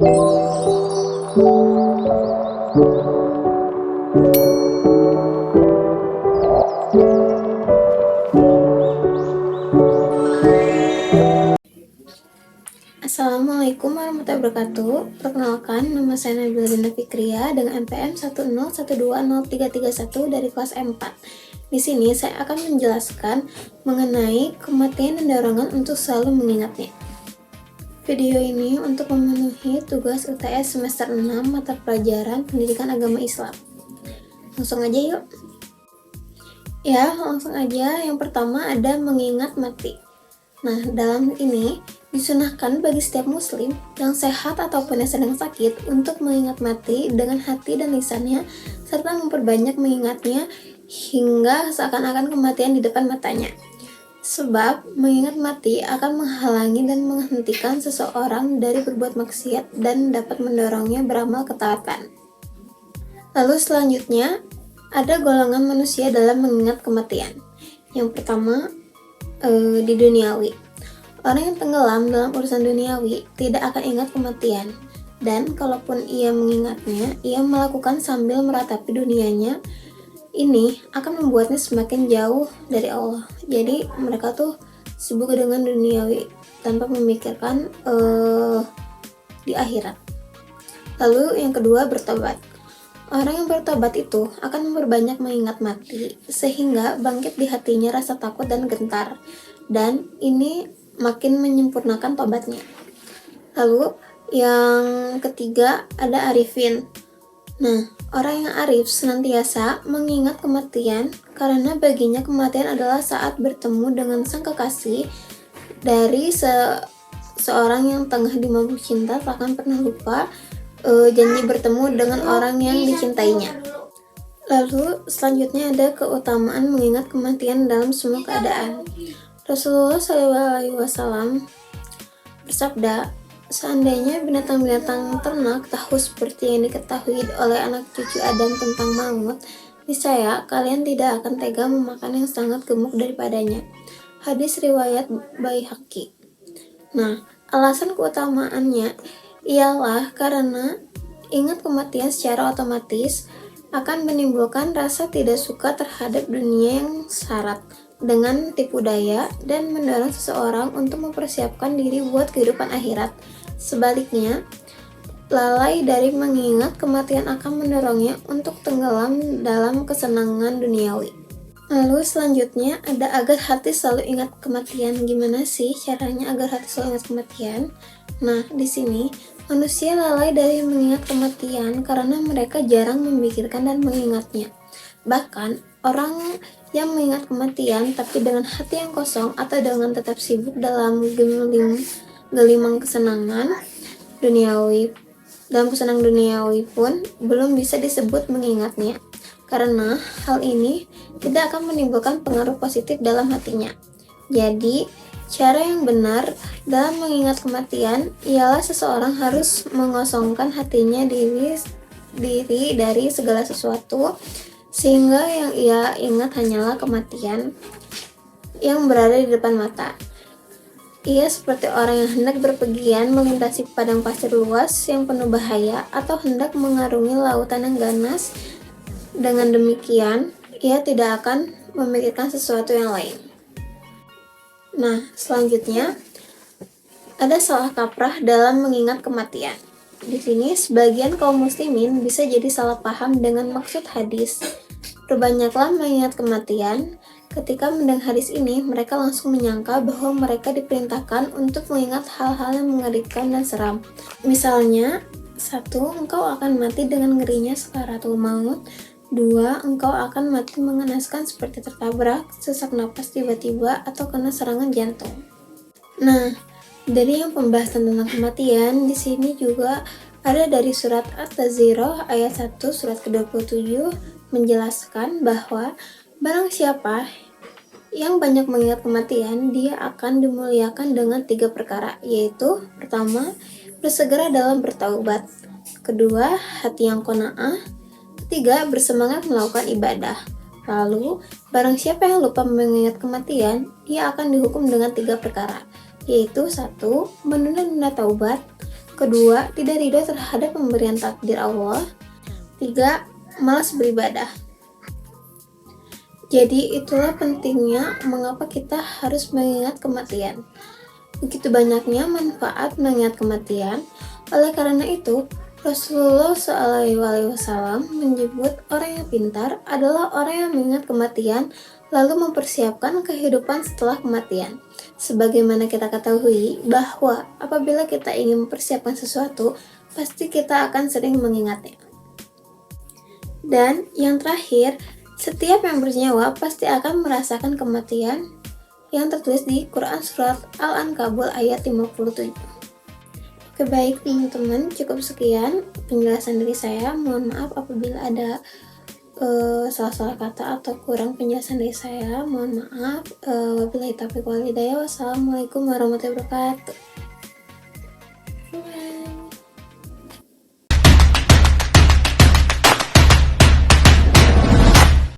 Assalamualaikum warahmatullahi wabarakatuh. Perkenalkan, nama saya Nabila Dinda Fikria dengan NPM 101203331 dari kelas M4. Di sini saya akan menjelaskan mengenai kematian dan dorongan untuk selalu mengingatnya. Video ini untuk memenuhi tugas UTS semester 6 mata pelajaran Pendidikan Agama Islam. Langsung aja yuk. Langsung aja. Yang pertama ada mengingat mati. Nah, dalam ini disunahkan bagi setiap muslim yang sehat ataupun yang sedang sakit untuk mengingat mati dengan hati dan lisannya, serta memperbanyak mengingatnya hingga seakan-akan kematian di depan matanya. Sebab mengingat mati akan menghalangi dan menghentikan seseorang dari berbuat maksiat dan dapat mendorongnya beramal ketaatan. Lalu selanjutnya, ada golongan manusia dalam mengingat kematian. Yang pertama, di duniawi. Orang yang tenggelam dalam urusan duniawi tidak akan ingat kematian, dan kalaupun ia mengingatnya, ia melakukan sambil meratapi dunianya. Ini akan membuatnya semakin jauh dari Allah. Jadi mereka tuh sibuk dengan duniawi tanpa memikirkan di akhirat. Lalu yang kedua, bertobat. Orang yang bertobat itu akan memperbanyak mengingat mati, sehingga bangkit di hatinya rasa takut dan gentar, dan ini makin menyempurnakan tobatnya. Lalu yang ketiga ada arifin. Nah, orang yang arif senantiasa mengingat kematian karena baginya kematian adalah saat bertemu dengan sang kekasih. Dari seorang yang tengah dimabuk cinta takkan pernah lupa janji bertemu dengan orang yang dicintainya. Lalu selanjutnya ada keutamaan mengingat kematian dalam semua keadaan. Rasulullah SAW bersabda, seandainya binatang-binatang ternak tahu seperti yang diketahui oleh anak cucu Adam tentang maut, niscaya kalian tidak akan tega memakan yang sangat gemuk daripadanya. Hadis riwayat Baihaqi. Nah, alasan keutamaannya ialah karena ingat kematian secara otomatis akan menimbulkan rasa tidak suka terhadap dunia yang syarat dengan tipu daya dan mendorong seseorang untuk mempersiapkan diri buat kehidupan akhirat. Sebaliknya, lalai dari mengingat kematian akan mendorongnya untuk tenggelam dalam kesenangan duniawi. Lalu selanjutnya ada agar hati selalu ingat kematian. Gimana sih caranya agar hati selalu ingat kematian? Nah, di sini manusia lalai dari mengingat kematian karena mereka jarang memikirkan dan mengingatnya. Bahkan, orang yang mengingat kematian tapi dengan hati yang kosong atau dengan tetap sibuk dalam gelimang kesenangan duniawi, pun belum bisa disebut mengingatnya. Karena hal ini tidak akan menimbulkan pengaruh positif dalam hatinya. Jadi, cara yang benar dalam mengingat kematian ialah seseorang harus mengosongkan hatinya diri dari segala sesuatu, sehingga yang ia ingat hanyalah kematian yang berada di depan mata. Ia seperti orang yang hendak berpergian melintasi padang pasir luas yang penuh bahaya atau hendak mengarungi lautan yang ganas. Dengan demikian, ia tidak akan memikirkan sesuatu yang lain. Nah, selanjutnya ada salah kaprah dalam mengingat kematian. Di sini sebagian kaum muslimin bisa jadi salah paham dengan maksud hadis. Perbanyaklah mengingat kematian. Ketika mendengar hadis ini, mereka langsung menyangka bahwa mereka diperintahkan untuk mengingat hal-hal yang mengerikan dan seram. Misalnya, 1. Engkau akan mati dengan ngerinya sakaratul maut. 2. Engkau akan mati mengenaskan seperti tertabrak, sesak napas tiba-tiba, atau kena serangan jantung. Nah, dari yang pembahasan tentang kematian, di sini juga ada dari surat At-Tazkirah ayat 1 surat ke-27 menjelaskan bahwa barang siapa yang banyak mengingat kematian, dia akan dimuliakan dengan 3 perkara, yaitu pertama, bersegera dalam bertaubat. Kedua, hati yang qanaah. Ketiga, bersemangat melakukan ibadah. Lalu, barang siapa yang lupa mengingat kematian, ia akan dihukum dengan 3 perkara, yaitu 1. Menunda-nunda taubat. Kedua, tidak ridho terhadap pemberian takdir Allah. 3. Malas beribadah. Jadi itulah pentingnya mengapa kita harus mengingat kematian. Begitu banyaknya manfaat mengingat kematian. Oleh karena itu, Rasulullah SAW menyebut orang yang pintar adalah orang yang mengingat kematian lalu mempersiapkan kehidupan setelah kematian. Sebagaimana kita ketahui bahwa apabila kita ingin mempersiapkan sesuatu, pasti kita akan sering mengingatnya. Dan yang terakhir, setiap yang bernyawa pasti akan merasakan kematian yang tertulis di Quran Surat Al-Ankabut ayat 57. Oke, baik teman-teman, cukup sekian penjelasan dari saya. Mohon maaf apabila ada salah-salah kata atau kurang penjelasan dari saya. Mohon maaf. Wabillahi taufiq wal hidayah. Wassalamualaikum warahmatullahi wabarakatuh.